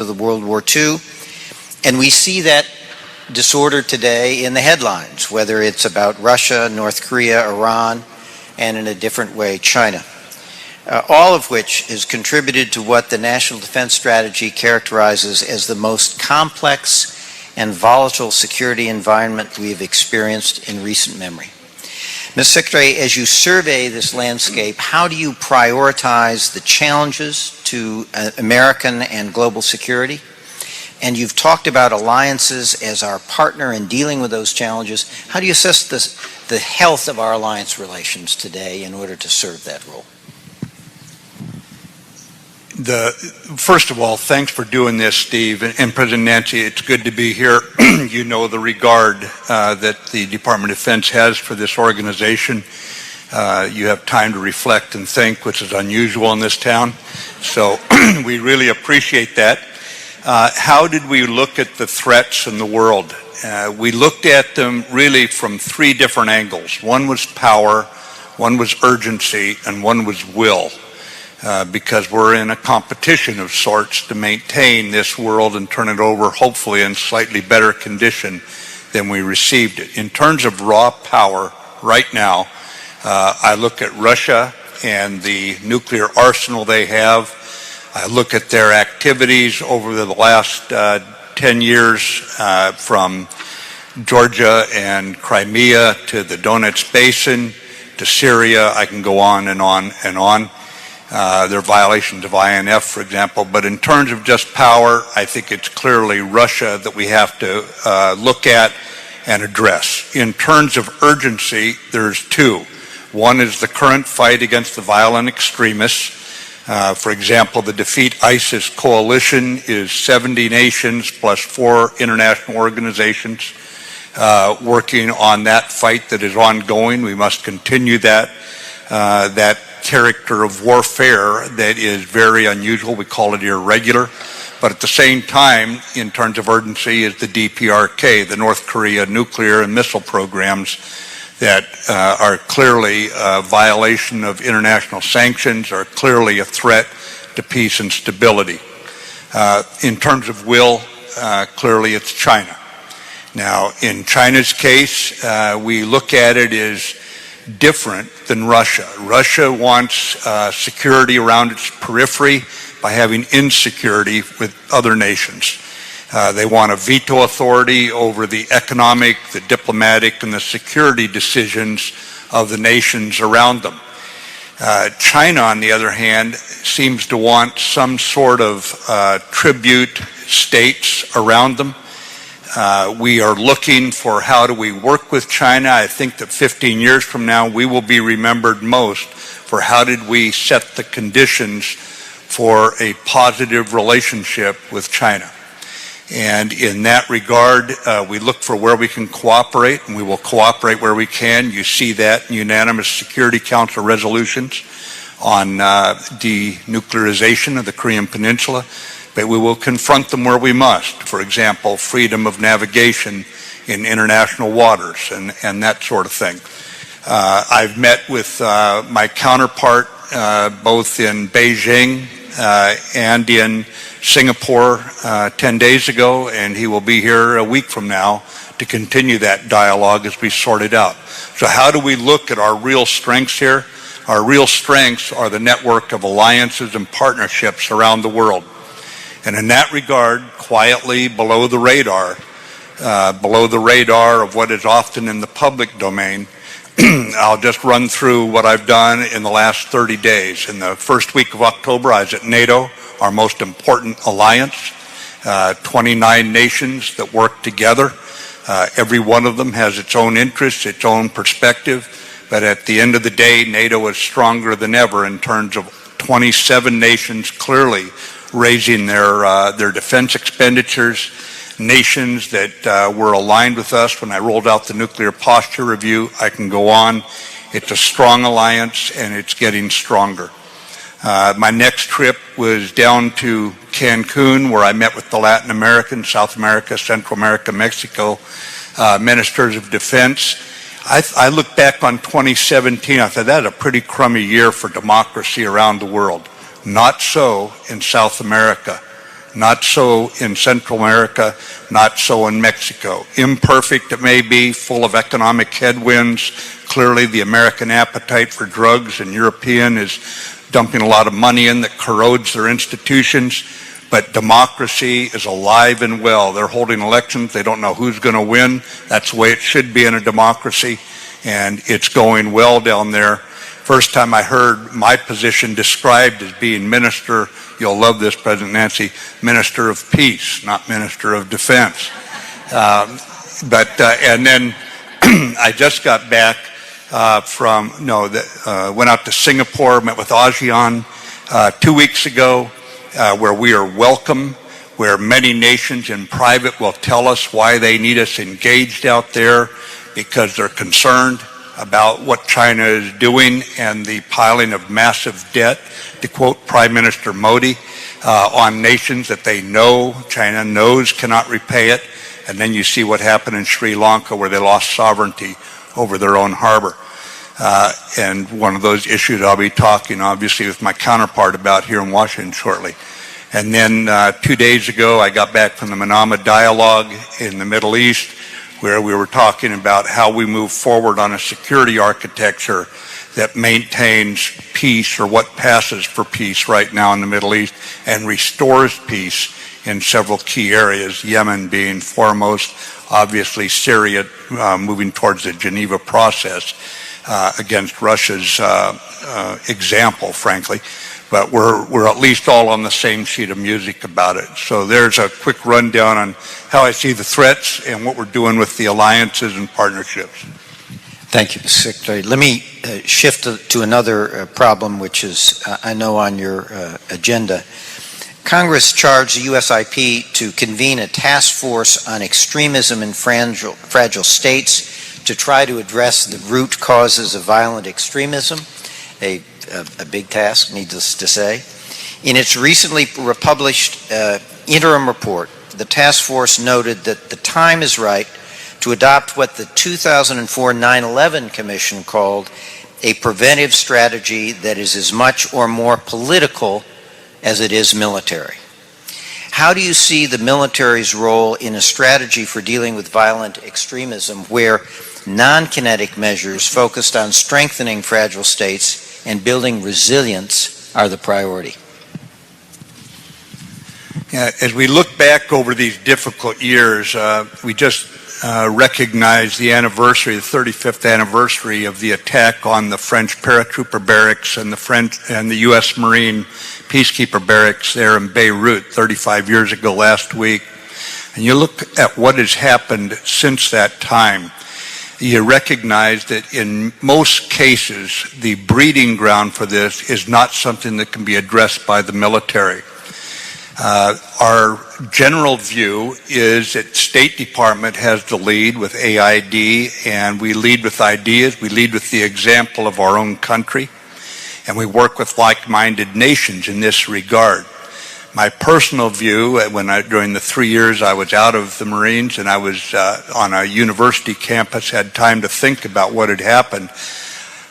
of the World War II, and we see that disorder today in the headlines, whether it's about Russia, North Korea, Iran, and in a different way, China. All of which has contributed to what the National Defense Strategy characterizes as the most complex and volatile security environment we've experienced in recent memory. Mr. Secretary, as you survey this landscape, how do you prioritize the challenges to American and global security? And you've talked about alliances as our partner in dealing with those challenges. How do you assess the health of our alliance relations today in order to serve that role? First of all, thanks for doing this, Steve. And President Nancy, it's good to be here. You know the regard that the Department of Defense has for this organization. You have time to reflect and think, which is unusual in this town. So we really appreciate that. How did we look at the threats in the world? We looked at them really from three different angles. One was power, one was urgency, and one was will. Because we're in a competition of sorts to maintain this world and turn it over, hopefully, in slightly better condition than we received it. In terms of raw power, right now, I look at Russia and the nuclear arsenal they have. I look at their activities over the last 10 years from Georgia and Crimea to the Donetsk Basin to Syria. I can go on and on and on. There are violations of INF, for example. But in terms of just power, I think it's clearly Russia that we have to look at and address. In terms of urgency, there's two. One is the current fight against the violent extremists. For example, the Defeat ISIS coalition is 70 nations plus 4 international organizations working on that fight that is ongoing. We must continue that character of warfare that is very unusual. We call it irregular. But at the same time, in terms of urgency, is the DPRK, the North Korea nuclear and missile programs that are clearly a violation of international sanctions, are clearly a threat to peace and stability. In terms of will, clearly it's China. Now, in China's case, we look at it as different than Russia. Russia wants security around its periphery by having insecurity with other nations. They want a veto authority over the economic, the diplomatic, and the security decisions of the nations around them. China, on the other hand, seems to want some sort of tribute states around them. We are looking for how do we work with China. I think that 15 years from now, we will be remembered most for how did we set the conditions for a positive relationship with China. And in that regard, we look for where we can cooperate, and we will cooperate where we can. You see that in unanimous Security Council resolutions on denuclearization of the Korean Peninsula. But we will confront them where we must. For example, freedom of navigation in international waters and that sort of thing. I've met with my counterpart both in Beijing and in Singapore 10 days ago, and he will be here a week from now to continue that dialogue as we sort it out. So how do we look at our real strengths here? Our real strengths are the network of alliances and partnerships around the world. And in that regard, quietly below the radar of what is often in the public domain, I'll just run through what I've done in the last 30 days. In the first week of October, I was at NATO, our most important alliance, 29 nations that work together. Every one of them has its own interests, its own perspective, but at the end of the day, NATO is stronger than ever in terms of 27 nations clearly raising their defense expenditures, nations that were aligned with us when I rolled out the nuclear posture review. I can go on. It's a strong alliance, and it's getting stronger. My next trip was down to Cancun, where I met with the Latin American, South America, Central America, Mexico ministers of defense. I look back on 2017, I thought that was a pretty crummy year for democracy around the world. Not so in South America. Not so in Central America, not so in Mexico. Imperfect it may be, full of economic headwinds. Clearly the American appetite for drugs and European is dumping a lot of money in that corrodes their institutions. But democracy is alive and well. They're holding elections. They don't know who's going to win. That's the way it should be in a democracy. And it's going well down there. First time I heard my position described as being minister, you'll love this, President Nancy, minister of peace, not minister of defense. And then I just got back went out to Singapore, met with ASEAN 2 weeks ago, where we are welcome, where many nations in private will tell us why they need us engaged out there because they're concerned about what China is doing and the piling of massive debt, to quote Prime Minister Modi, on nations that they know, China knows cannot repay it. And then you see what happened in Sri Lanka where they lost sovereignty over their own harbor. And one of those issues I'll be talking obviously with my counterpart about here in Washington shortly. And then 2 days ago I got back from the Manama Dialogue in the Middle East, where we were talking about how we move forward on a security architecture that maintains peace, or what passes for peace right now in the Middle East, and restores peace in several key areas, Yemen being foremost, obviously Syria moving towards the Geneva process against Russia's example, frankly. But we're at least all on the same sheet of music about it. So there's a quick rundown on how I see the threats and what we're doing with the alliances and partnerships. Thank you, Mr. Secretary. Let me shift to another problem, which is, I know, on your agenda. Congress charged the USIP to convene a task force on extremism in fragile states to try to address the root causes of violent extremism, a big task, needless to say. In its recently published interim report, the task force noted that the time is right to adopt what the 2004 9/11 Commission called a preventive strategy that is as much or more political as it is military. How do you see the military's role in a strategy for dealing with violent extremism where non-kinetic measures focused on strengthening fragile states and building resilience are the priority? Yeah, as we look back over these difficult years, we just recognized the anniversary, the 35th anniversary of the attack on the French paratrooper barracks and the U.S. Marine peacekeeper barracks there in Beirut 35 years ago last week. And you look at what has happened since that time, you recognize that in most cases, the breeding ground for this is not something that can be addressed by the military. Our general view is that State Department has the lead with AID, and we lead with ideas, we lead with the example of our own country, and we work with like-minded nations in this regard. My personal view, during the 3 years I was out of the Marines and I was on a university campus, had time to think about what had happened,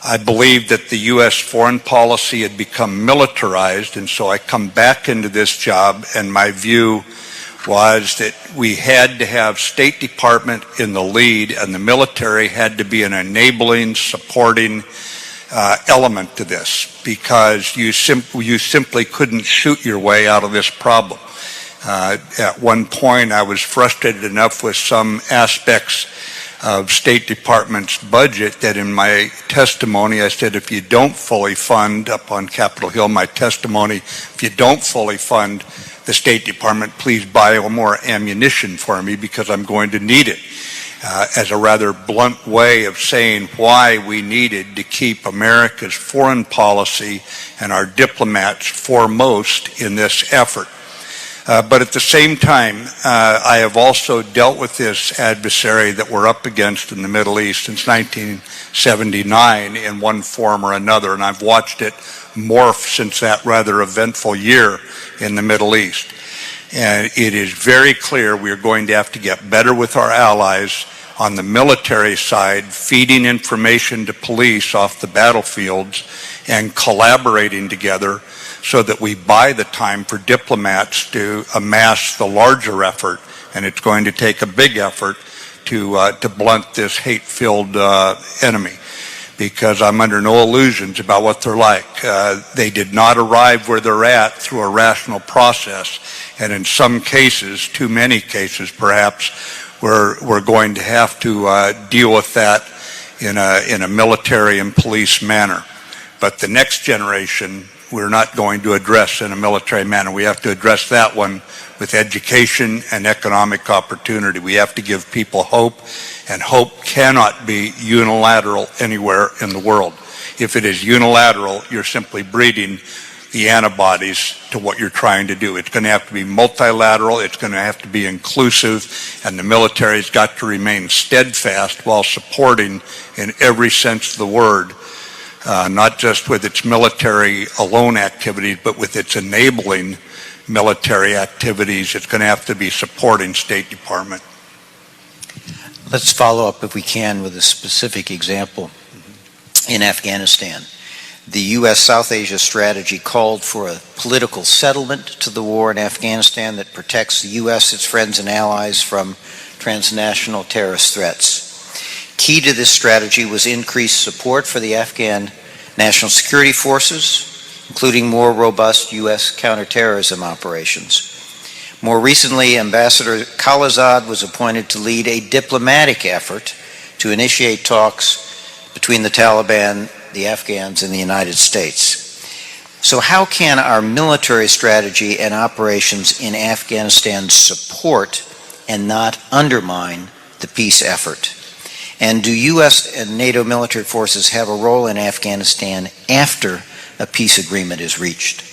I believed that the U.S. foreign policy had become militarized, and so I come back into this job, and my view was that we had to have State Department in the lead, and the military had to be an enabling, supporting element to this, because you simply couldn't shoot your way out of this problem. At one point, I was frustrated enough with some aspects of State Department's budget that in my testimony I said, if you don't fully fund, up on Capitol Hill, my testimony, if you don't fully fund the State Department, please buy more ammunition for me because I'm going to need it. As a rather blunt way of saying why we needed to keep America's foreign policy and our diplomats foremost in this effort. But at the same time, I have also dealt with this adversary that we're up against in the Middle East since 1979 in one form or another, and I've watched it morph since that rather eventful year in the Middle East. And it is very clear we are going to have to get better with our allies on the military side, feeding information to police off the battlefields and collaborating together so that we buy the time for diplomats to amass the larger effort, and it's going to take a big effort to blunt this hate-filled enemy, because I'm under no illusions about what they're like. They did not arrive where they're at through a rational process, and in some cases, too many cases perhaps, we're going to have to deal with that in a military and police manner. But the next generation, we're not going to address in a military manner. We have to address that one with education and economic opportunity. We have to give people hope, and hope cannot be unilateral anywhere in the world. If it is unilateral, you're simply breeding the antibodies to what you're trying to do. It's going to have to be multilateral, it's going to have to be inclusive, and the military's got to remain steadfast while supporting, in every sense of the word, not just with its military alone activities, but with its enabling military activities. It's going to have to be supporting State Department. Let's follow up, if we can, with a specific example. In Afghanistan, the U.S. South Asia strategy called for a political settlement to the war in Afghanistan that protects the U.S., its friends and allies from transnational terrorist threats. Key to this strategy was increased support for the Afghan national security forces, including more robust U.S. counterterrorism operations. More recently, Ambassador Khalilzad was appointed to lead a diplomatic effort to initiate talks between the Taliban, the Afghans, and the United States. So how can our military strategy and operations in Afghanistan support and not undermine the peace effort? And do U.S. and NATO military forces have a role in Afghanistan after a peace agreement is reached?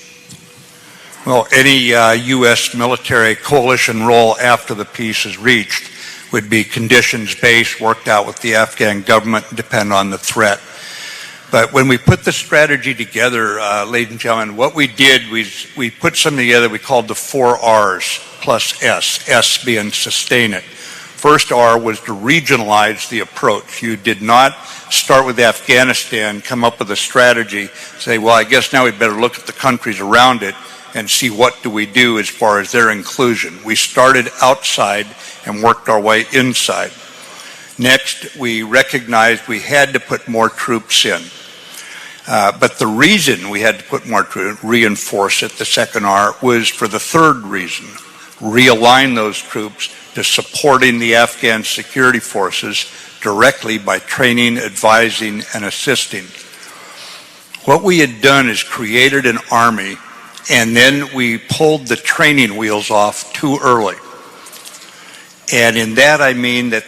Well, any U.S. military coalition role after the peace is reached would be conditions-based, worked out with the Afghan government, depend on the threat. But when we put the strategy together, ladies and gentlemen, what we did was we put something together we called the 4 R's plus S, S being sustain it. First R was to regionalize the approach. You did not start with Afghanistan, come up with a strategy, say, well, I guess now we better look at the countries around it and see what do we do as far as their inclusion. We started outside and worked our way inside. Next, we recognized we had to put more troops in. But the reason we had to put more troops, reinforce it, the second R, was for the third reason, realign those troops to supporting the Afghan security forces directly by training, advising, and assisting. What we had done is created an army, and then we pulled the training wheels off too early. And in that I mean that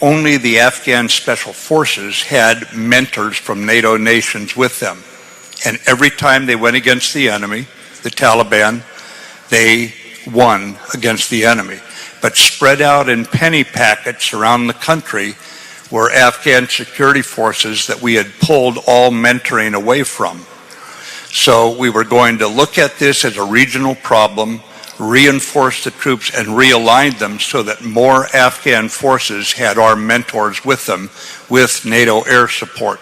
only the Afghan special forces had mentors from NATO nations with them. And every time they went against the enemy, the Taliban, they won against the enemy. But spread out in penny packets around the country were Afghan security forces that we had pulled all mentoring away from. So we were going to look at this as a regional problem, reinforce the troops and realign them so that more Afghan forces had our mentors with them with NATO air support.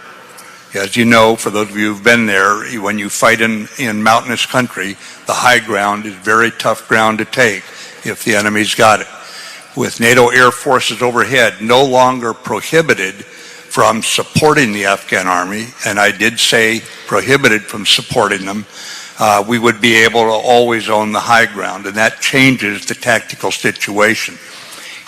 As you know, for those of you who've been there, when you fight in mountainous country, the high ground is very tough ground to take if the enemy's got it. With NATO air forces overhead, no longer prohibited from supporting the Afghan army, and I did say prohibited from supporting them, we would be able to always own the high ground, and that changes the tactical situation.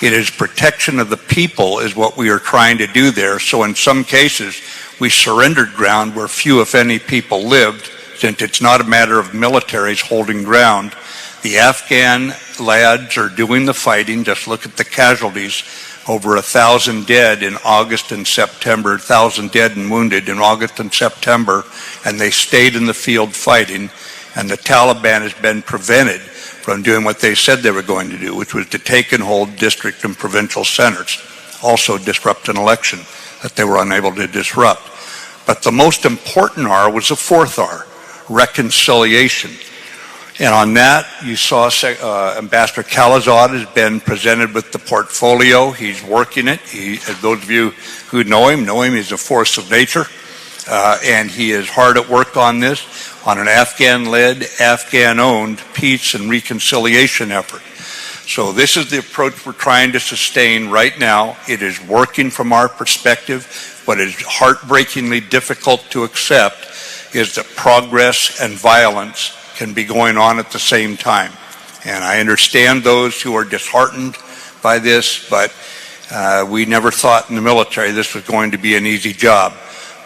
It is protection of the people is what we are trying to do there. So in some cases, we surrendered ground where few, if any, people lived, since it's not a matter of militaries holding ground. The Afghan lads are doing the fighting. Just look at the casualties. Over 1,000 dead in August and September, 1,000 dead and wounded in August and September, and they stayed in the field fighting, and the Taliban has been prevented from doing what they said they were going to do, which was to take and hold district and provincial centers, also disrupt an election that they were unable to disrupt. But the most important R was the fourth R, reconciliation. And on that, you saw Ambassador Khalilzad has been presented with the portfolio. He's working it. Those of you who know him, he's a force of nature. and he is hard at work on this, on an Afghan-led, Afghan-owned peace and reconciliation effort. So this is the approach we're trying to sustain right now. It is working from our perspective. What is heartbreakingly difficult to accept is that progress and violence can be going on at the same time. And I understand those who are disheartened by this, but we never thought in the military this was going to be an easy job.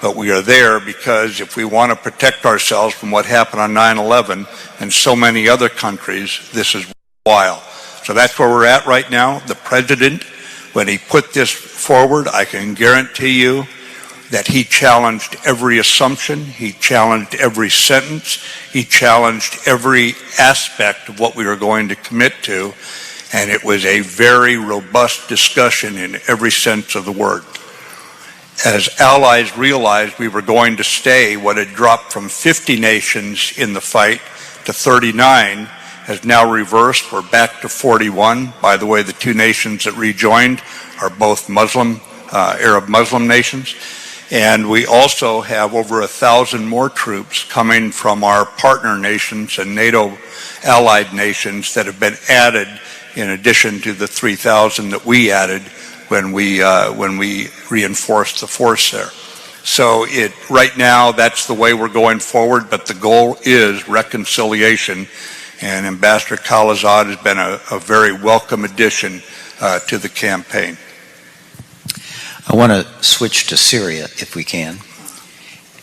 But we are there because if we want to protect ourselves from what happened on 9/11 and so many other countries, this is worthwhile. So that's where we're at right now. The president, when he put this forward, I can guarantee you that he challenged every assumption, he challenged every sentence, he challenged every aspect of what we were going to commit to, and it was a very robust discussion in every sense of the word. As allies realized we were going to stay, what had dropped from 50 nations in the fight to 39 has now reversed. We're back to 41. By the way, the two nations that rejoined are both Muslim, Arab Muslim nations. And we also have over 1,000 more troops coming from our partner nations and NATO allied nations that have been added in addition to the 3,000 that we added when we reinforced the force there. So right now, that's the way we're going forward, but the goal is reconciliation, and Ambassador Khalilzad has been a very welcome addition to the campaign. I want to switch to Syria, if we can.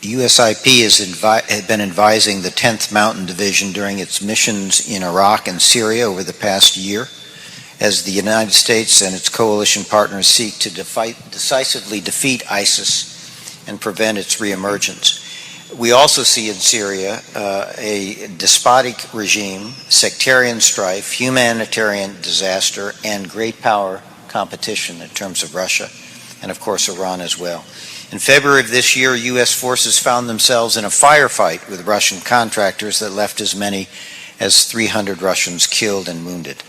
USIP has been advising the 10th Mountain Division during its missions in Iraq and Syria over the past year, as the United States and its coalition partners seek to decisively defeat ISIS and prevent its reemergence. We also see in Syria a despotic regime, sectarian strife, humanitarian disaster, and great power competition in terms of Russia, and of course Iran as well. In February of this year, U.S. forces found themselves in a firefight with Russian contractors that left as many as 300 Russians killed and wounded.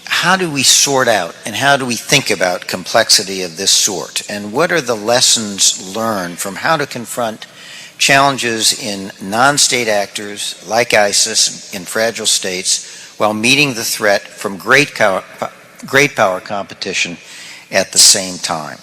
How do we sort out and how do we think about complexity of this sort? And what are the lessons learned from how to confront challenges in non-state actors like ISIS in fragile states while meeting the threat from great power competition at the same time?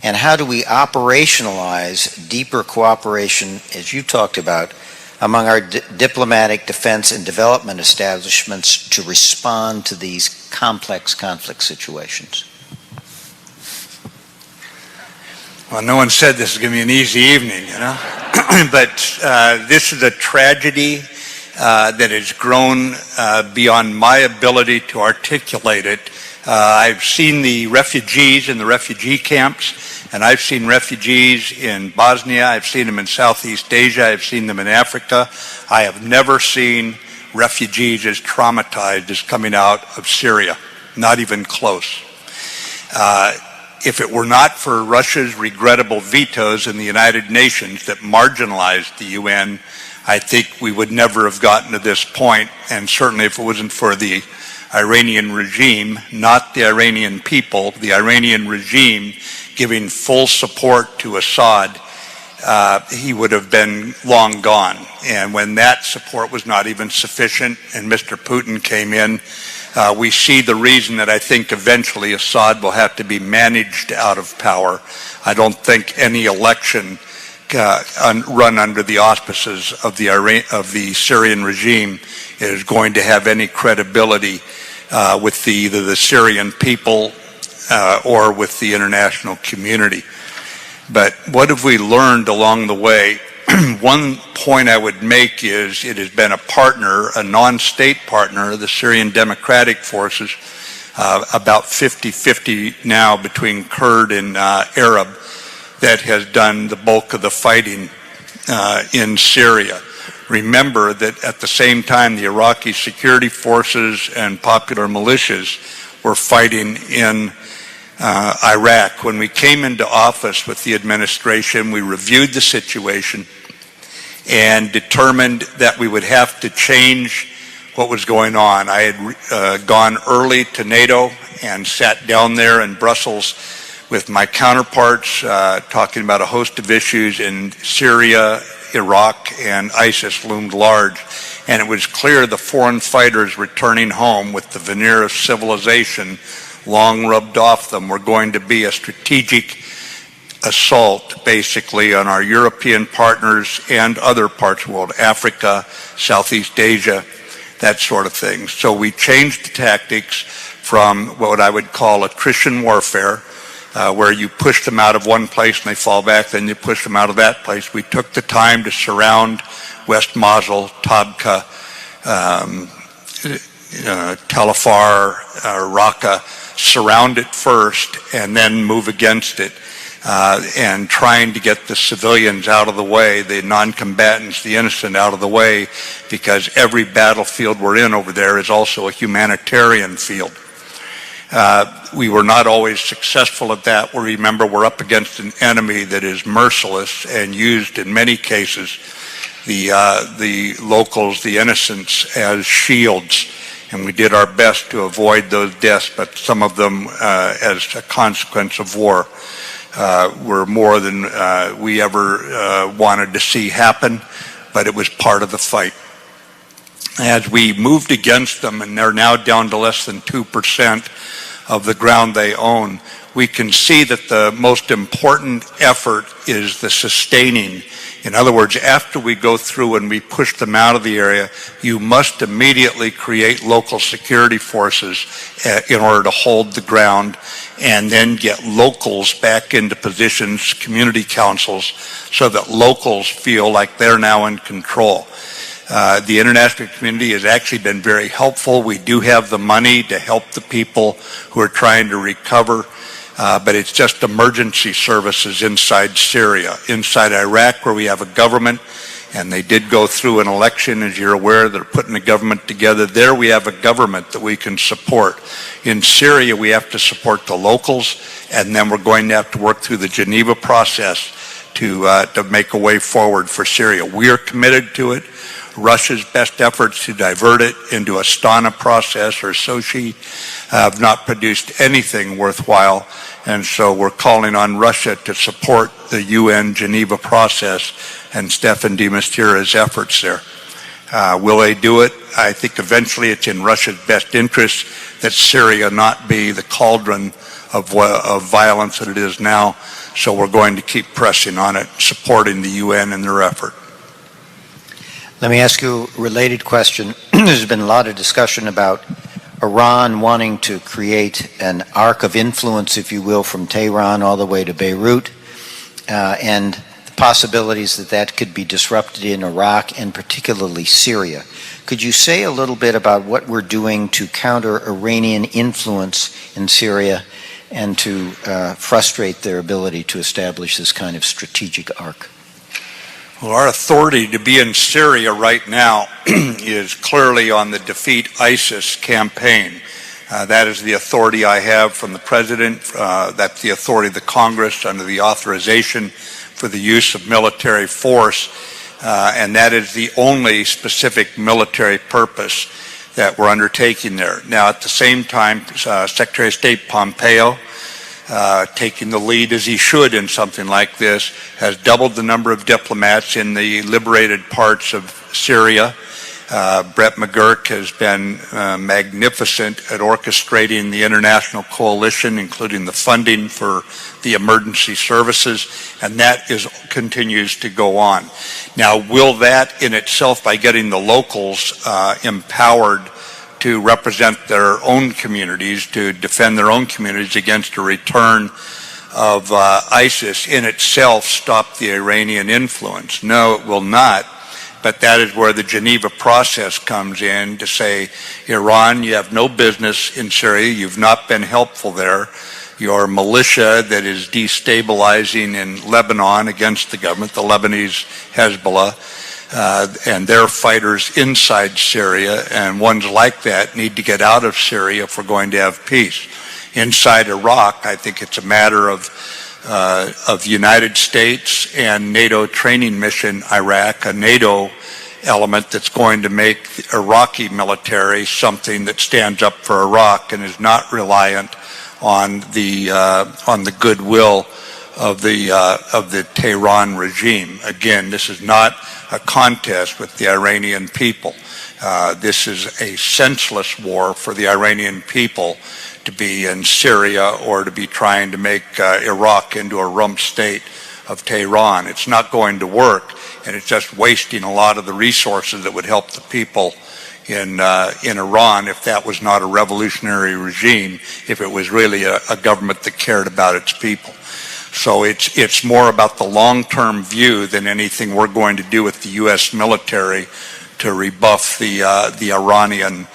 And how do we operationalize deeper cooperation, as you talked about, among our diplomatic, defense, and development establishments to respond to these complex conflict situations? Well, no one said this is going to be an easy evening, you know? But this is a tragedy that has grown beyond my ability to articulate it. I've seen the refugees in the refugee camps, and I've seen refugees in Bosnia. I've seen them in Southeast Asia. I've seen them in Africa. I have never seen refugees as traumatized as coming out of Syria, not even close. If it were not for Russia's regrettable vetoes in the United Nations that marginalized the UN, I think we would never have gotten to this point, and certainly if it wasn't for the Iranian regime, not the Iranian people, the Iranian regime giving full support to Assad, he would have been long gone. And when that support was not even sufficient and Mr. Putin came in, we see the reason that I think eventually Assad will have to be managed out of power. I don't think any election run under the auspices of the Syrian regime is going to have any credibility with either the Syrian people or with the international community. But what have we learned along the way? One point I would make is it has been a partner, a non-state partner, the Syrian Democratic Forces, about 50-50 now between Kurd and Arab, that has done the bulk of the fighting in Syria. Remember that at the same time the Iraqi security forces and popular militias were fighting in Iraq. When we came into office with the administration, we reviewed the situation and determined that we would have to change what was going on. I had gone early to NATO and sat down there in Brussels with my counterparts talking about a host of issues in Syria, Iraq, and ISIS loomed large. And it was clear the foreign fighters returning home with the veneer of civilization long rubbed off them were going to be a strategic assault, basically, on our European partners and other parts of the world, Africa, Southeast Asia, that sort of thing. So we changed the tactics from what I would call attrition warfare, where you push them out of one place and they fall back, then you push them out of that place. We took the time to surround West Mosul, Tabqa, Tel Afar, Raqqa, surround it first and then move against it, and trying to get the civilians out of the way, the non-combatants, the innocent out of the way, because every battlefield we're in over there is also a humanitarian field. We were not always successful at that. We remember we're up against an enemy that is merciless and used in many cases the locals, the innocents, as shields. And we did our best to avoid those deaths, but some of them as a consequence of war were more than we ever wanted to see happen, but it was part of the fight. As we moved against them, and they're now down to less than 2% of the ground they own, we can see that the most important effort is the sustaining. In other words, after we go through and we push them out of the area, you must immediately create local security forces in order to hold the ground, and then get locals back into positions, community councils, so that locals feel like they're now in control. The international community has actually been very helpful. We do have the money to help the people who are trying to recover, but it's just emergency services inside Syria. Inside Iraq, where we have a government, and they did go through an election, as you're aware, they're putting a government together. There we have a government that we can support. In Syria, we have to support the locals, and then we're going to have to work through the Geneva process to make a way forward for Syria. We are committed to it. Russia's best efforts to divert it into a Astana process or Sochi have not produced anything worthwhile, and so we're calling on Russia to support the UN Geneva process and Stefan de Mistura's efforts there. Will they do it? I think eventually it's in Russia's best interest that Syria not be the cauldron of violence that it is now, so we're going to keep pressing on it, supporting the UN in their effort. Let me ask you a related question. There's been a lot of discussion about Iran wanting to create an arc of influence, if you will, from Tehran all the way to Beirut, and the possibilities that that could be disrupted in Iraq and particularly Syria. Could you say a little bit about what we're doing to counter Iranian influence in Syria and to frustrate their ability to establish this kind of strategic arc? Well, our authority to be in Syria right now is clearly on the Defeat ISIS campaign. That is the authority I have from the President. That's the authority of the Congress under the authorization for the use of military force. And that is the only specific military purpose that we're undertaking there. Now, at the same time, Secretary of State Pompeo, taking the lead as he should in something like this, has doubled the number of diplomats in the liberated parts of Syria. Brett McGurk has been magnificent at orchestrating the international coalition, including the funding for the emergency services, and that continues to go on. Now, will that in itself, by getting the locals empowered to represent their own communities, to defend their own communities against a return of ISIS, in itself stop the Iranian influence? No, it will not. But that is where the Geneva process comes in to say, Iran, you have no business in Syria. You've not been helpful there. Your militia that is destabilizing in Lebanon against the government, the Lebanese Hezbollah, and their fighters inside Syria, and ones like that need to get out of Syria if we're going to have peace. Inside Iraq, I think it's a matter of United States and NATO training mission Iraq. NATO element that's going to make the Iraqi military something that stands up for Iraq and is not reliant on the goodwill of the Tehran regime. Again, this is not a contest with the Iranian people. This is a senseless war for the Iranian people to be in Syria or to be trying to make Iraq into a rump state of Tehran. It's not going to work, and it's just wasting a lot of the resources that would help the people in Iran if that was not a revolutionary regime, if it was really a government that cared about its people. So it's more about the long-term view than anything we're going to do with the U.S. military to rebuff the Iranian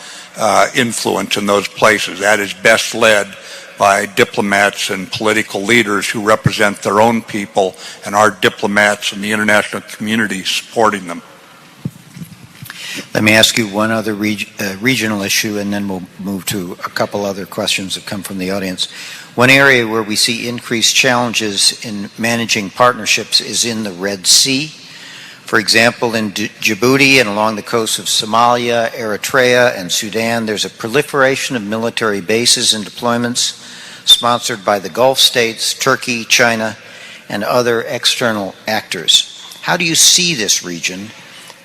influence in those places. That is best led by diplomats and political leaders who represent their own people, and our diplomats and the international community supporting them. Let me ask you one other regional issue, and then we'll move to a couple other questions that come from the audience. One area where we see increased challenges in managing partnerships is in the Red Sea. For example, in Djibouti and along the coast of Somalia, Eritrea, and Sudan, there's a proliferation of military bases and deployments sponsored by the Gulf states, Turkey, China, and other external actors. How do you see this region?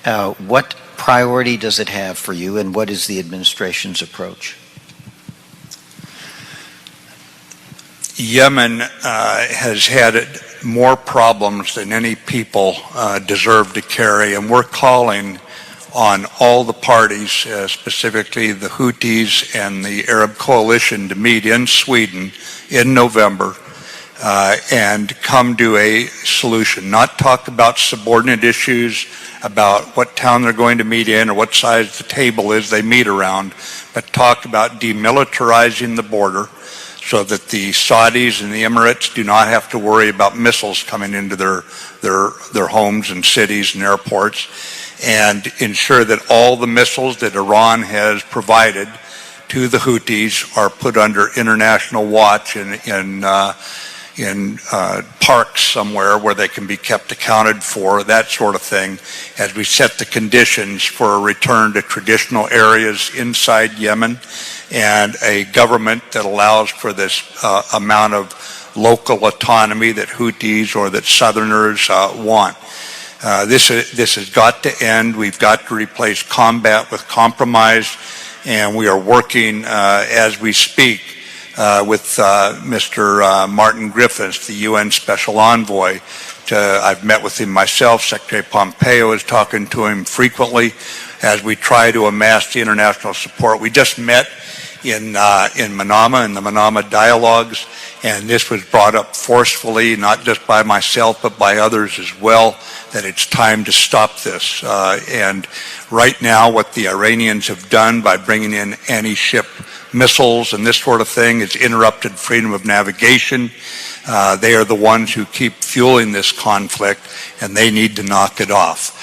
What priority does it have for you, and what is the administration's approach? Yemen has had more problems than any people deserve to carry, and we're calling on all the parties, specifically the Houthis and the Arab coalition, to meet in Sweden in November and come to a solution, not talk about subordinate issues, about what town they're going to meet in or what size the table is they meet around, but talk about demilitarizing the border so that the Saudis and the Emirates do not have to worry about missiles coming into their homes and cities and airports, and ensure that all the missiles that Iran has provided to the Houthis are put under international watch in parks somewhere where they can be kept accounted for, that sort of thing, as we set the conditions for a return to traditional areas inside Yemen and a government that allows for this amount of local autonomy that Houthis or that Southerners want. This has got to end. We've got to replace combat with compromise, and we are working as we speak with Mr. Martin Griffiths, the UN Special Envoy. I've met with him myself. Secretary Pompeo is talking to him frequently as we try to amass the international support. We just met in Manama, in the Manama dialogues, and this was brought up forcefully, not just by myself, but by others as well, that it's time to stop this. And right now, what the Iranians have done by bringing in anti-ship missiles and this sort of thing is interrupted freedom of navigation. They are the ones who keep fueling this conflict, and they need to knock it off.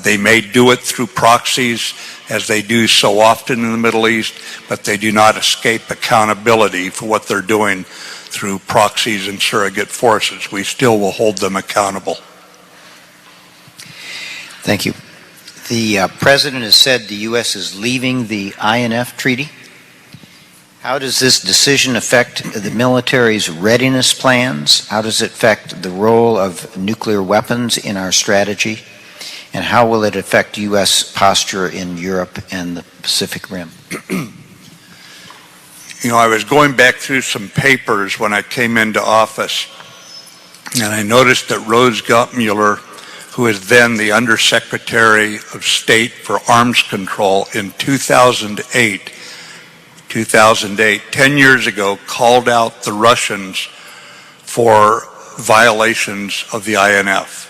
They may do it through proxies, as they do so often in the Middle East, but they do not escape accountability for what they're doing through proxies and surrogate forces. We still will hold them accountable. Thank you. The President has said the U.S. is leaving the INF Treaty. How does this decision affect the military's readiness plans? How does it affect the role of nuclear weapons in our strategy? And how will it affect U.S. posture in Europe and the Pacific Rim? You know, I was going back through some papers when I came into office, and I noticed that Rose Gottmuller, who is then the Undersecretary of State for Arms Control in 2008, 10 years ago, called out the Russians for violations of the INF.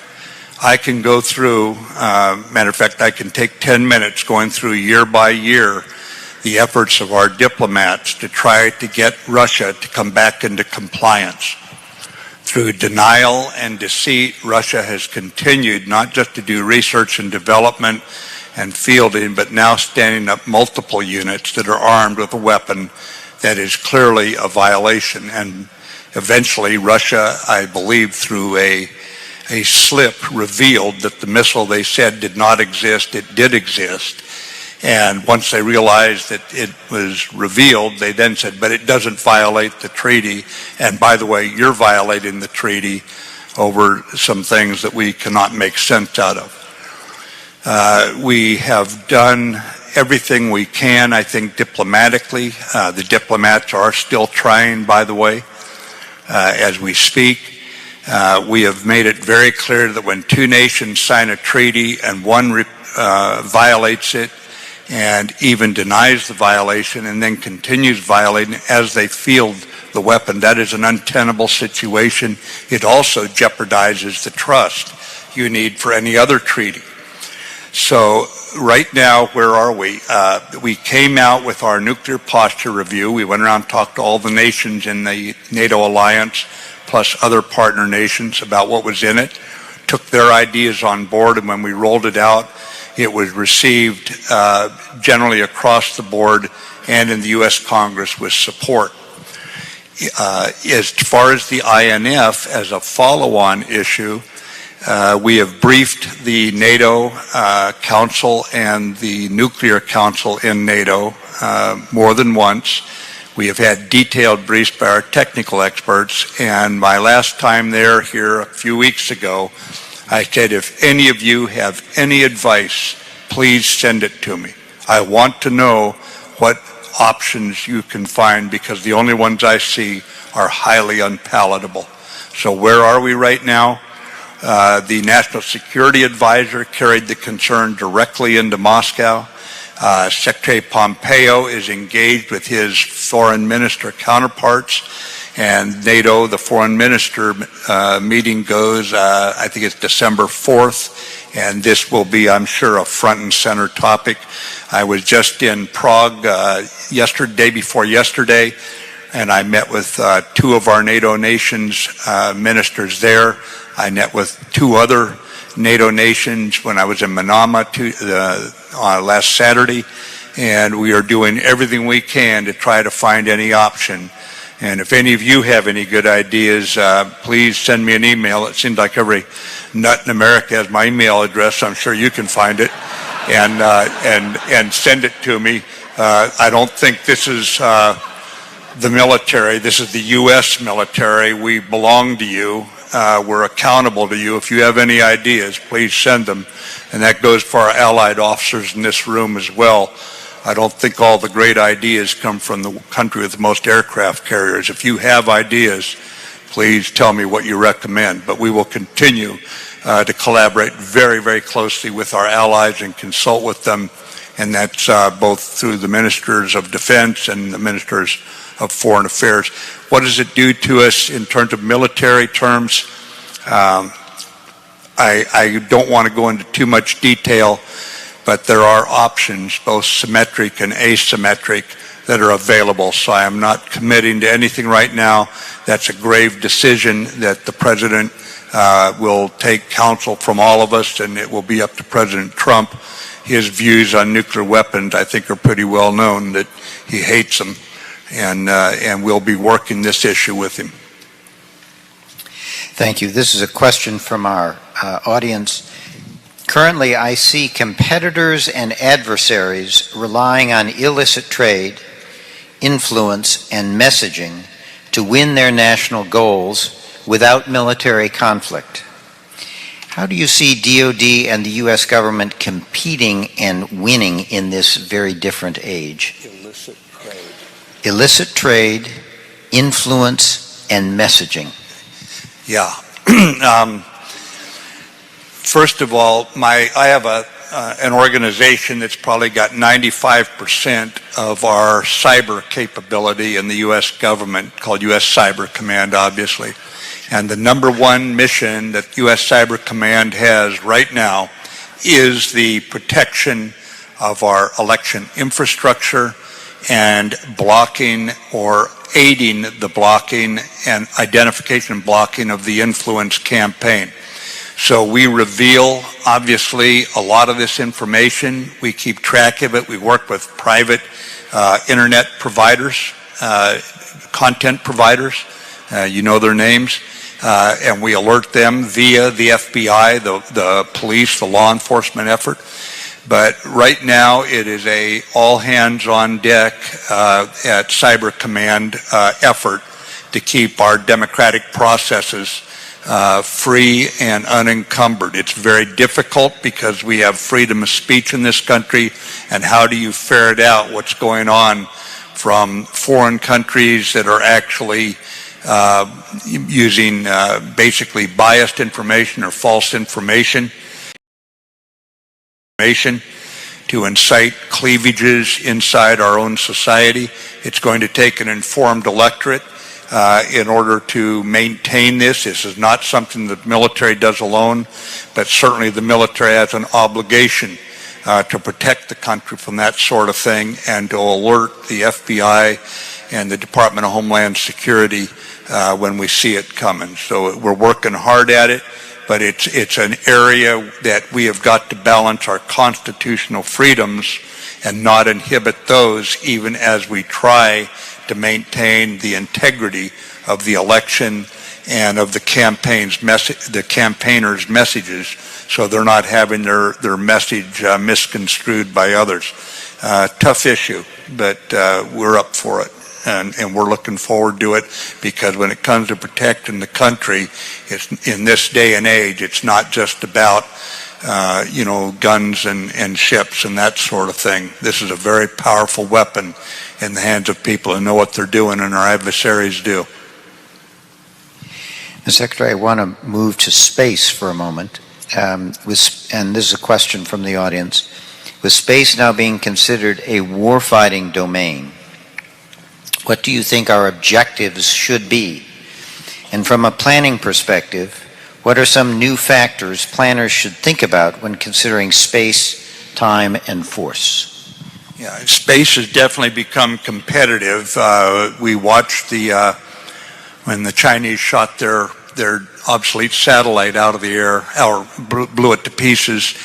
I can go through, matter of fact, I can take 10 minutes going through year by year the efforts of our diplomats to try to get Russia to come back into compliance. Through denial and deceit, Russia has continued not just to do research and development and fielding, but now standing up multiple units that are armed with a weapon that is clearly a violation. And eventually Russia, I believe through a a slip revealed that the missile they said did not exist, it did exist. And once they realized that it was revealed, they then said, but it doesn't violate the treaty. And by the way, you're violating the treaty over some things that we cannot make sense out of. We have done everything we can, I think, diplomatically. The diplomats are still trying, by the way, as we speak. We have made it very clear that when two nations sign a treaty and one violates it and even denies the violation and then continues violating it as they field the weapon, that is an untenable situation. It also jeopardizes the trust you need for any other treaty. So right now, where are we? We came out with our nuclear posture review. We went around and talked to all the nations in the NATO alliance, plus other partner nations, about what was in it, took their ideas on board, and when we rolled it out, it was received generally across the board and in the U.S. Congress with support. As far as the INF as a follow-on issue, we have briefed the NATO Council and the Nuclear Council in NATO more than once. We have had detailed briefs by our technical experts, and my last time there here a few weeks ago, I said, if any of you have any advice, please send it to me. I want to know what options you can find, because the only ones I see are highly unpalatable. So where are we right now? The National Security Advisor carried the concern directly into Moscow. Secretary Pompeo is engaged with his foreign minister counterparts, and NATO, the foreign minister meeting goes, I think it's December 4th, and this will be, I'm sure, a front and center topic. I was just in Prague day before yesterday, and I met with two of our NATO nations ministers there. I met with two other NATO nations when I was in Manama last Saturday, and we are doing everything we can to try to find any option. And if any of you have any good ideas, please send me an email. It seems like every nut in America has my email address, so I'm sure you can find it, and send it to me. I don't think this is the military. This is the U.S. military. We belong to you. We're accountable to you. If you have any ideas, please send them. And that goes for our allied officers in this room as well. I don't think all the great ideas come from the country with the most aircraft carriers. If you have ideas, please tell me what you recommend. But we will continue to collaborate very, very closely with our allies and consult with them. And that's both through the ministers of defense and the ministers of foreign affairs. What does it do to us in terms of military terms? I don't want to go into too much detail, but there are options, both symmetric and asymmetric, that are available. So I am not committing to anything right now. That's a grave decision that the President will take counsel from all of us, and it will be up to President Trump. His views on nuclear weapons, I think, are pretty well known, that he hates them. And we'll be working this issue with him. Thank you. This is a question from our audience. Currently, I see competitors and adversaries relying on illicit trade, influence, and messaging to win their national goals without military conflict. How do you see DoD and the U.S. government competing and winning in this very different age? Illicit trade. Illicit trade, influence, and messaging. Yeah. First of all, I have an organization that's probably got 95% of our cyber capability in the U.S. government, called U.S. Cyber Command, obviously. And the number one mission that U.S. Cyber Command has right now is the protection of our election infrastructure and blocking or aiding the blocking and identification and blocking of the influence campaign. So we reveal, obviously, a lot of this information. We keep track of it. We work with private internet providers, content providers. You know their names. and we alert them via the FBI, the police, the law enforcement effort. But right now it is a all hands on deck at Cyber Command effort to keep our democratic processes free and unencumbered. It's very difficult because we have freedom of speech in this country, and how do you ferret out what's going on from foreign countries that are actually using basically biased information or false information to incite cleavages inside our own society. It's going to take an informed electorate in order to maintain this. This is not something that the military does alone, but certainly the military has an obligation to protect the country from that sort of thing and to alert the FBI and the Department of Homeland Security when we see it coming. So we're working hard at it, but it's an area that we have got to balance our constitutional freedoms and not inhibit those, even as we try to maintain the integrity of the election and of the campaigners' messages, so they're not having their message misconstrued by others. Tough issue, but we're up for it, and we're looking forward to it, because when it comes to protecting the country, in this day and age, it's not just about guns and ships and that sort of thing. This is a very powerful weapon in the hands of people who know what they're doing, and our adversaries do. Mr. Secretary, I want to move to space for a moment. And this is a question from the audience. With space now being considered a warfighting domain, what do you think our objectives should be? And from a planning perspective, what are some new factors planners should think about when considering space, time, and force? Yeah, space has definitely become competitive. We watched when the Chinese shot their obsolete satellite out of the air, or blew it to pieces,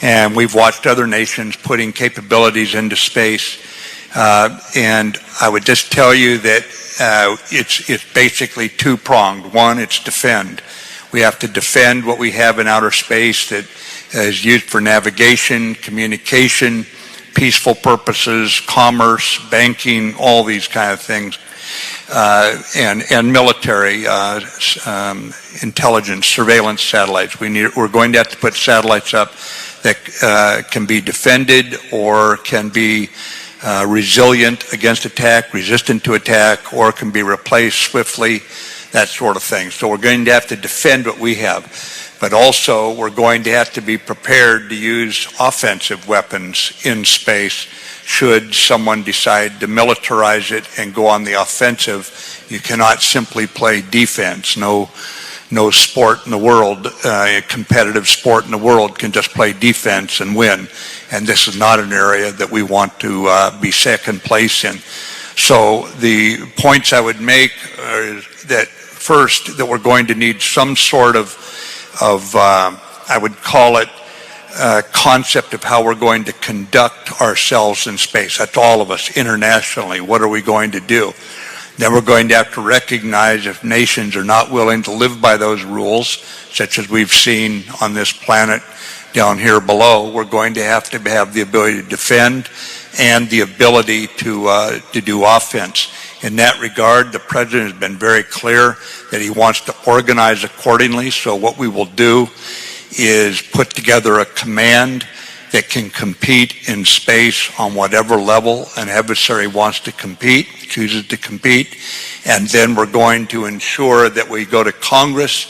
and we've watched other nations putting capabilities into space. And I would just tell you that it's basically two-pronged. One, it's defend. We have to defend what we have in outer space that is used for navigation, communication, peaceful purposes, commerce, banking, all these kind of things, and military intelligence, surveillance satellites. We're going to have to put satellites up that can be defended or can be resilient against attack, resistant to attack, or can be replaced swiftly, that sort of thing. So we're going to have to defend what we have. But also we're going to have to be prepared to use offensive weapons in space should someone decide to militarize it and go on the offensive. You cannot simply play defense. No sport in the world, a competitive sport in the world, can just play defense and win. And this is not an area that we want to be second place in. So the points I would make are that first, that we're going to need some sort of I would call it concept of how we're going to conduct ourselves in space. That's all of us internationally. What are we going to do? Then we're going to have to recognize if nations are not willing to live by those rules, such as we've seen on this planet down here below, we're going to have the ability to defend and the ability to do offense. In that regard, the President has been very clear that he wants to organize accordingly. So what we will do is put together a command that can compete in space on whatever level an adversary wants to compete, chooses to compete. And then we're going to ensure that we go to Congress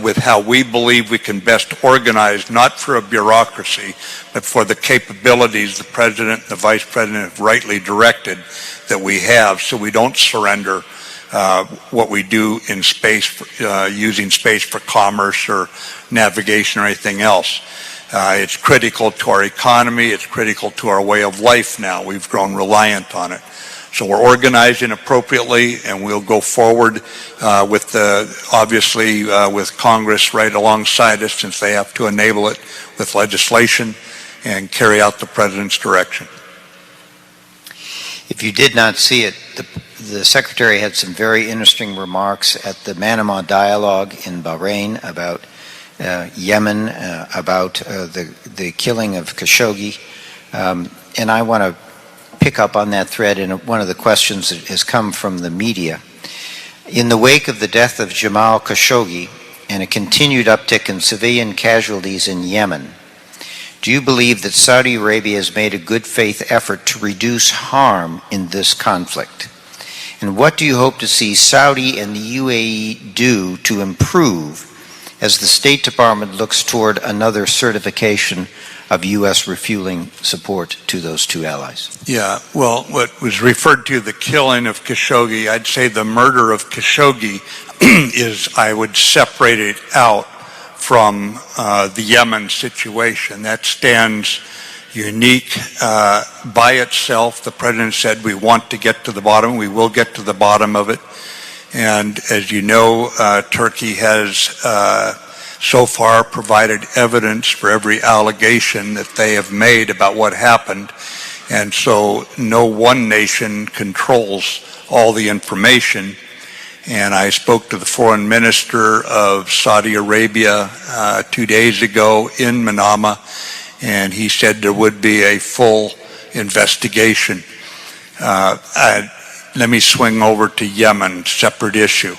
with how we believe we can best organize, not for a bureaucracy, but for the capabilities the President and the Vice President have rightly directed that we have, so we don't surrender what we do in space, using space for commerce or navigation or anything else. It's critical to our economy. It's critical to our way of life now. We've grown reliant on it. So we're organizing appropriately, and we'll go forward with Congress right alongside us, since they have to enable it with legislation and carry out the President's direction. If you did not see it, the Secretary had some very interesting remarks at the Manama Dialogue in Bahrain about Yemen, about the killing of Khashoggi. And I want to pick up on that thread in one of the questions that has come from the media. In the wake of the death of Jamal Khashoggi and a continued uptick in civilian casualties in Yemen, do you believe that Saudi Arabia has made a good faith effort to reduce harm in this conflict? And what do you hope to see Saudi and the UAE do to improve as the State Department looks toward another certification of U.S. refueling support to those two allies? Yeah, well, what was referred to the killing of Khashoggi, I'd say the murder of Khashoggi is, I would separate it out from the Yemen situation. That stands unique by itself. The President said we want to get to the bottom. We will get to the bottom of it. And as you know, Turkey has so far provided evidence for every allegation that they have made about what happened. And so no one nation controls all the information. And I spoke to the foreign minister of Saudi Arabia 2 days ago in Manama, and he said there would be a full investigation. Let me swing over to Yemen, separate issue.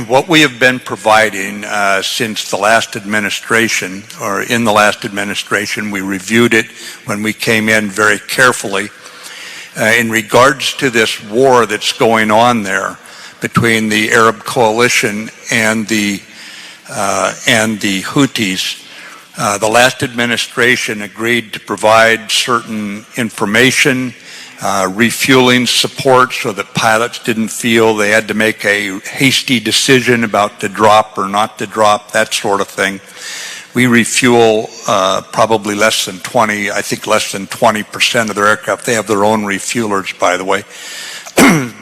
What we have been providing since the last administration, or in the last administration, we reviewed it when we came in very carefully. In regards to this war that's going on there between the Arab coalition and the Houthis, the last administration agreed to provide certain information, refueling support so that pilots didn't feel they had to make a hasty decision about to drop or not to drop, that sort of thing. We refuel probably less than 20% of their aircraft. They have their own refuelers, by the way.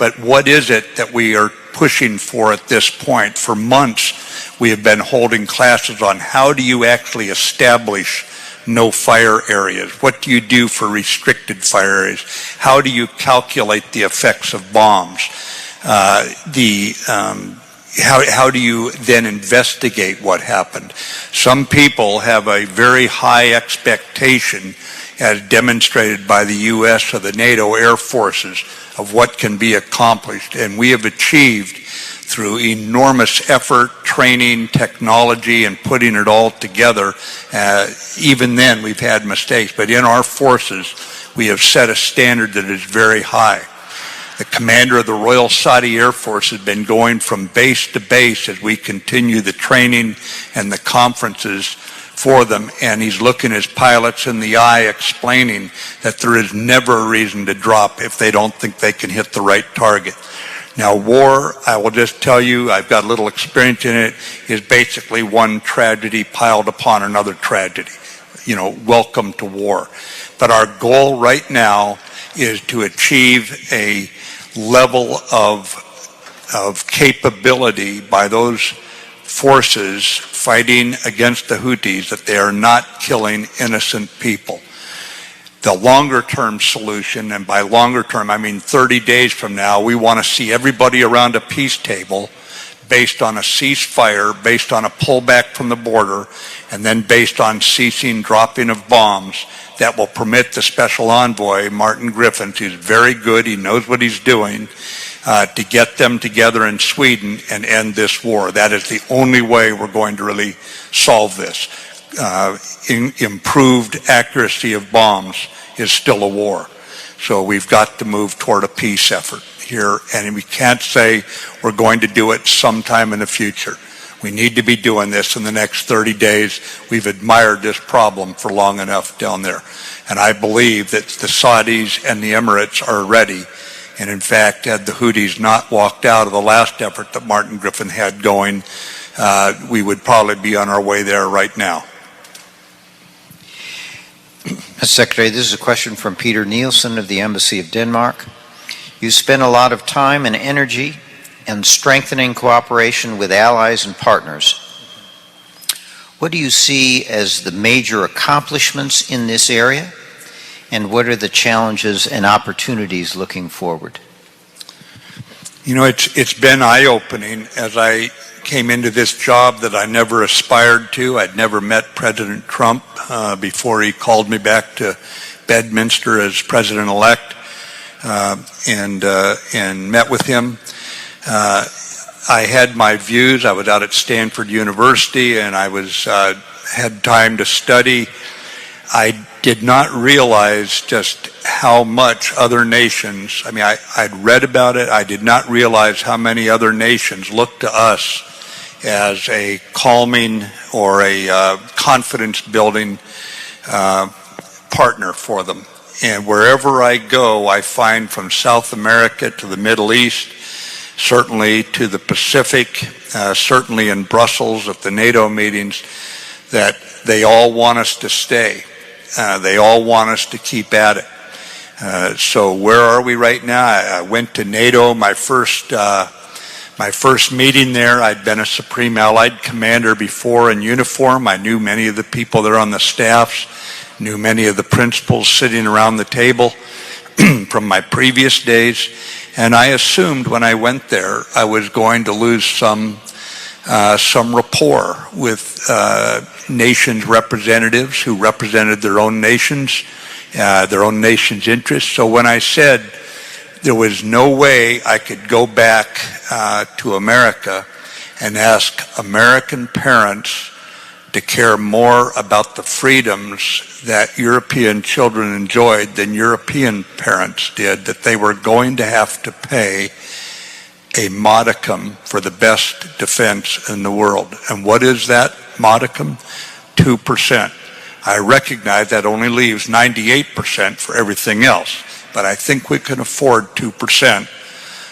But what is it that we are pushing for at this point? For months, we have been holding classes on how do you actually establish no-fire areas? What do you do for restricted fire areas? How do you calculate the effects of bombs? How do you then investigate what happened? Some people have a very high expectation, as demonstrated by the U.S. or the NATO air forces, of what can be accomplished. And we have achieved, through enormous effort, training, technology, and putting it all together. Even then, we've had mistakes. But in our forces, we have set a standard that is very high. The commander of the Royal Saudi Air Force has been going from base to base as we continue the training and the conferences for them, and he's looking his pilots in the eye explaining that there is never a reason to drop if they don't think they can hit the right target. Now, war, I will just tell you, I've got a little experience in it, is basically one tragedy piled upon another tragedy. You know, welcome to war. But our goal right now is to achieve a level of capability by those forces fighting against the Houthis that they are not killing innocent people. The longer-term solution, and by longer-term I mean 30 days from now, we want to see everybody around a peace table based on a ceasefire, based on a pullback from the border, and then based on ceasing dropping of bombs that will permit the special envoy, Martin Griffiths, who's very good, he knows what he's doing, to get them together in Sweden and end this war. That is the only way we're going to really solve this. Improved accuracy of bombs is still a war. So we've got to move toward a peace effort here, and we can't say we're going to do it sometime in the future. We need to be doing this in the next 30 days. We've admired this problem for long enough down there. And I believe that the Saudis and the Emirates are ready. And in fact, had the Houthis not walked out of the last effort that Martin Griffin had going, we would probably be on our way there right now. Mr. Secretary, this is a question from Peter Nielsen of the Embassy of Denmark. You spend a lot of time and energy in strengthening cooperation with allies and partners. What do you see as the major accomplishments in this area, and what are the challenges and opportunities looking forward? You know, it's been eye-opening as I came into this job that I never aspired to. I'd never met President Trump before he called me back to Bedminster as president-elect and met with him. I had my views. I was out at Stanford University and I had time to study. I did not realize just how much other nations, I mean, I'd read about it. I did not realize how many other nations look to us as a calming or a confidence-building partner for them. And wherever I go, I find from South America to the Middle East, certainly to the Pacific, certainly in Brussels at the NATO meetings, that they all want us to stay. They all want us to keep at it. So where are we right now? I went to NATO, my first meeting there. I'd been a Supreme Allied Commander before in uniform. I knew many of the people there on the staffs, knew many of the principals sitting around the table from my previous days. And I assumed when I went there, I was going to lose some rapport with nations' representatives who represented their own nation's interests. So when I said there was no way I could go back to America and ask American parents to care more about the freedoms that European children enjoyed than European parents did, that they were going to have to pay a modicum for the best defense in the world. And what is that modicum? 2%. I recognize that only leaves 98% for everything else, but I think we can afford 2%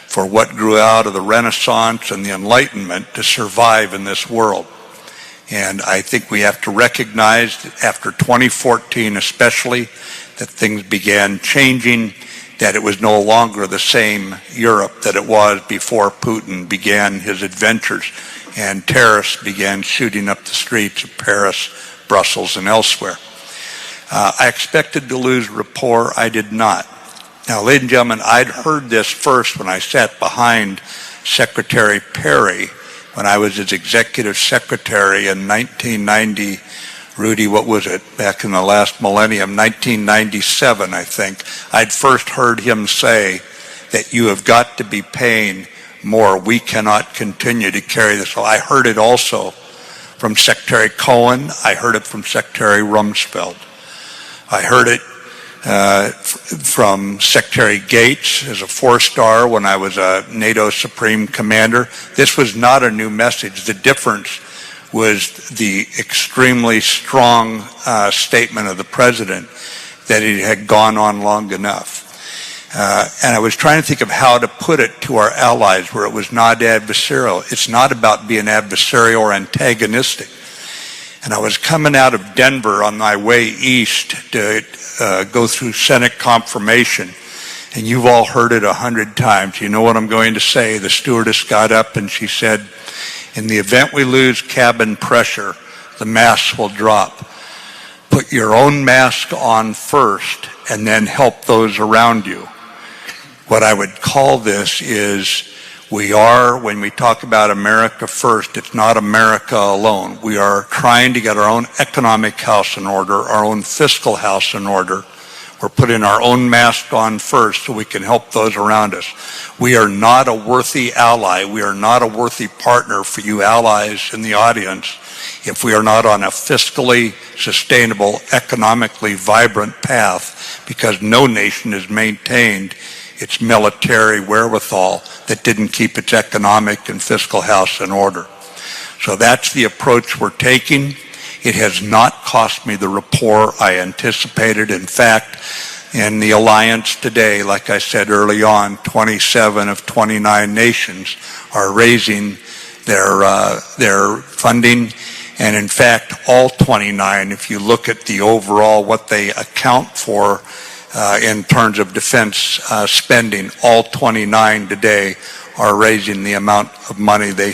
for what grew out of the Renaissance and the Enlightenment to survive in this world. And I think we have to recognize that after 2014 especially, that things began changing, that it was no longer the same Europe that it was before Putin began his adventures and terrorists began shooting up the streets of Paris, Brussels, and elsewhere. I expected to lose rapport. I did not. Now, ladies and gentlemen, I'd heard this first when I sat behind Secretary Perry when I was his executive secretary in 1990. Rudy, what was it, back in the last millennium, 1997, I think. I'd first heard him say that you have got to be paying more. We cannot continue to carry this. Well, I heard it also from Secretary Cohen. I heard it from Secretary Rumsfeld. I heard it from Secretary Gates as a 4-star when I was a NATO Supreme Commander. This was not a new message. The difference was the extremely strong statement of the president that it had gone on long enough. And I was trying to think of how to put it to our allies where it was not adversarial. It's not about being adversarial or antagonistic. And I was coming out of Denver on my way east to go through Senate confirmation. And you've all heard it 100 times. You know what I'm going to say. The stewardess got up and she said, in the event we lose cabin pressure, the masks will drop. Put your own mask on first and then help those around you. What I would call this is when we talk about America first, it's not America alone. We are trying to get our own economic house in order, our own fiscal house in order. We're putting our own mask on first so we can help those around us. We are not a worthy ally. We are not a worthy partner for you allies in the audience if we are not on a fiscally sustainable, economically vibrant path, because no nation has maintained its military wherewithal that didn't keep its economic and fiscal house in order. So that's the approach we're taking. It has not cost me the rapport I anticipated. In fact, in the alliance today, like I said early on, 27 of 29 nations are raising their funding. And in fact, all 29, if you look at the overall, what they account for in terms of defense spending, all 29 today are raising the amount of money they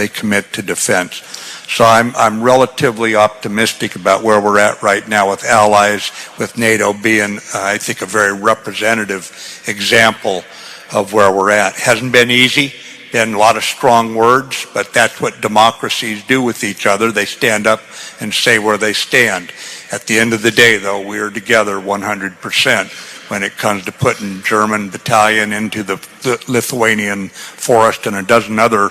commit to defense. So I'm relatively optimistic about where we're at right now with allies, with NATO being, I think, a very representative example of where we're at. Hasn't been easy, been a lot of strong words, but that's what democracies do with each other. They stand up and say where they stand. At the end of the day, though, we are together 100% when it comes to putting German battalion into the Lithuanian forest, and a dozen other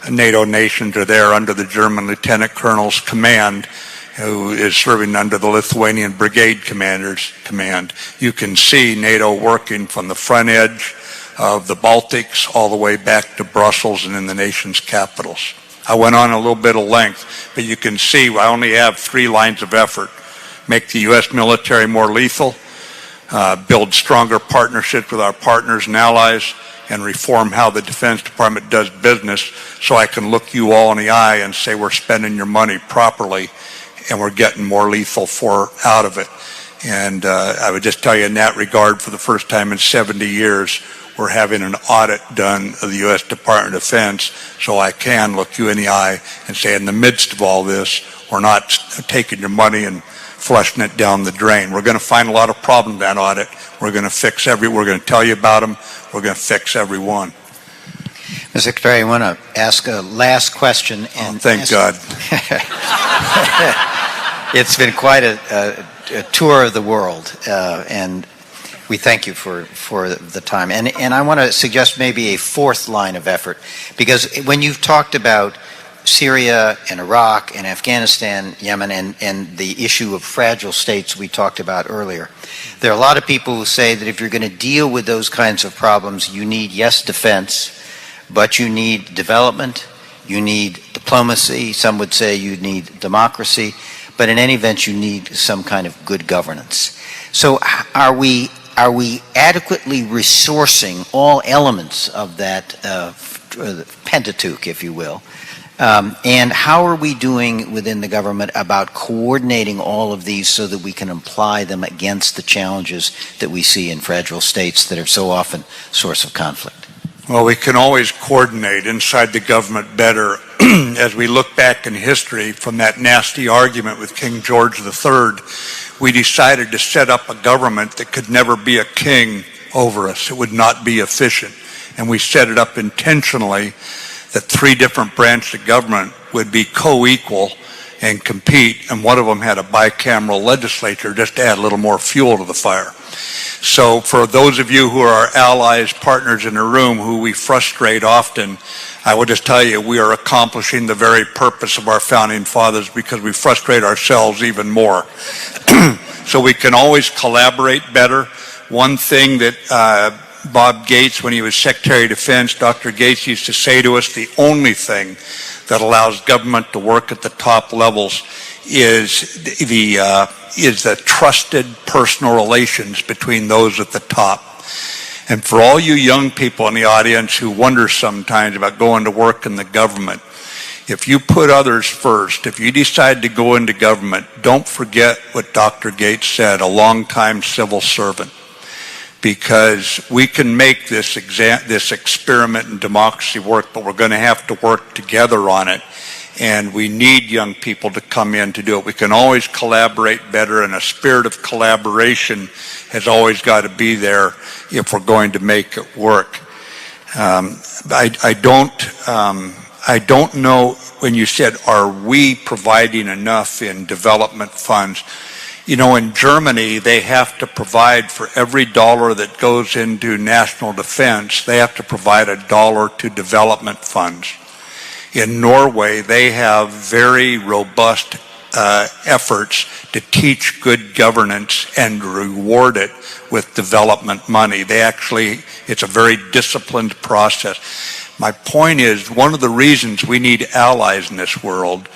NATO nations are there under the German lieutenant colonel's command, who is serving under the Lithuanian brigade commander's command. You can see NATO working from the front edge of the Baltics all the way back to Brussels and in the nation's capitals. I went on a little bit of length, but you can see I only have 3 lines of effort. Make the U.S. military more lethal, build stronger partnerships with our partners and allies, and reform how the Defense Department does business, so I can look you all in the eye and say we're spending your money properly and we're getting more lethal out of it. And I would just tell you in that regard, for the first time in 70 years, we're having an audit done of the U.S. Department of Defense, so I can look you in the eye and say, in the midst of all this, we're not taking your money and flushing it down the drain. We're going to find a lot of problems in that audit. We're going to fix we're going to tell you about them. We're going to fix every one. Mr. Secretary, I want to ask a last question. And thank God. It's been quite a tour of the world, and we thank you for the time. And I want to suggest maybe a 4th line of effort, because when you've talked about Syria and Iraq and Afghanistan, Yemen, and the issue of fragile states we talked about earlier, there are a lot of people who say that if you're going to deal with those kinds of problems, you need, yes, defense, but you need development, you need diplomacy, some would say you need democracy, but in any event, you need some kind of good governance. So are we adequately resourcing all elements of that Pentateuch, if you will? And how are we doing within the government about coordinating all of these so that we can apply them against the challenges that we see in fragile states that are so often source of conflict? Well, we can always coordinate inside the government better. As we look back in history from that nasty argument with King George III, we decided to set up a government that could never be a king over us. It would not be efficient. And we set it up intentionally that 3 different branches of government would be co-equal and compete, and one of them had a bicameral legislature just to add a little more fuel to the fire. So for those of you who are our allies, partners in the room, who we frustrate often, I would just tell you we are accomplishing the very purpose of our founding fathers, because we frustrate ourselves even more. So we can always collaborate better. One thing that Bob Gates, when he was Secretary of Defense, Dr. Gates used to say to us, the only thing that allows government to work at the top levels is the trusted personal relations between those at the top. And for all you young people in the audience who wonder sometimes about going to work in the government, if you put others first, if you decide to go into government, don't forget what Dr. Gates said, a longtime civil servant. Because we can make this experiment in democracy work, but we're going to have to work together on it. And we need young people to come in to do it. We can always collaborate better, and a spirit of collaboration has always got to be there if we're going to make it work. I don't know, when you said, are we providing enough in development funds? You know, in Germany, they have to provide for every dollar that goes into national defense, they have to provide $1 to development funds. In Norway, they have very robust efforts to teach good governance and reward it with development money. It's a very disciplined process. My point is, one of the reasons we need allies in this world,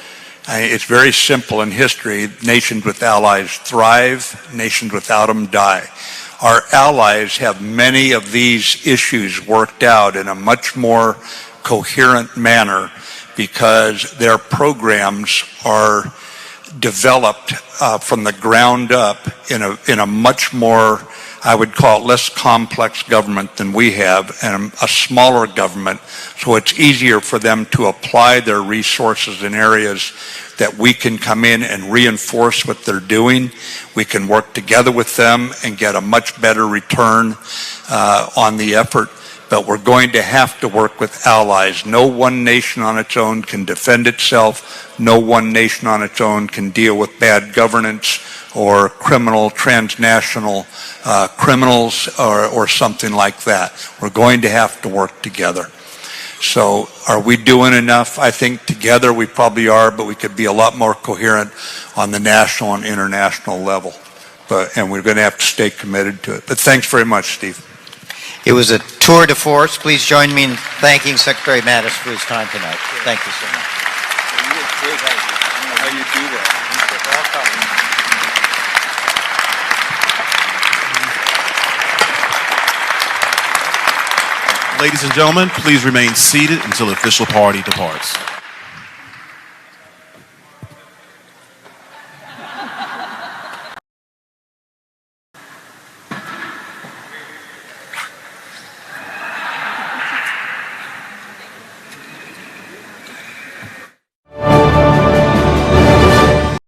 it's very simple in history. Nations with allies thrive, nations without them die. Our allies have many of these issues worked out in a much more coherent manner because their programs are developed from the ground up in a much more, I would call it, less complex government than we have, and a smaller government, so it's easier for them to apply their resources in areas that we can come in and reinforce what they're doing. We can work together with them and get a much better return on the effort. but we're going to have to work with allies. No one nation on its own can defend itself. No one nation on its own can deal with bad governance or criminal transnational criminals or something like that. We're going to have to work together. So are we doing enough? I think together we probably are, but we could be a lot more coherent on the national and international level. And we're going to have to stay committed to it. But thanks very much, Steve. It was a tour de force. Please join me in thanking Secretary Mattis for his time tonight. Thank you so much. How you do that? Ladies and gentlemen, please remain seated until the official party departs.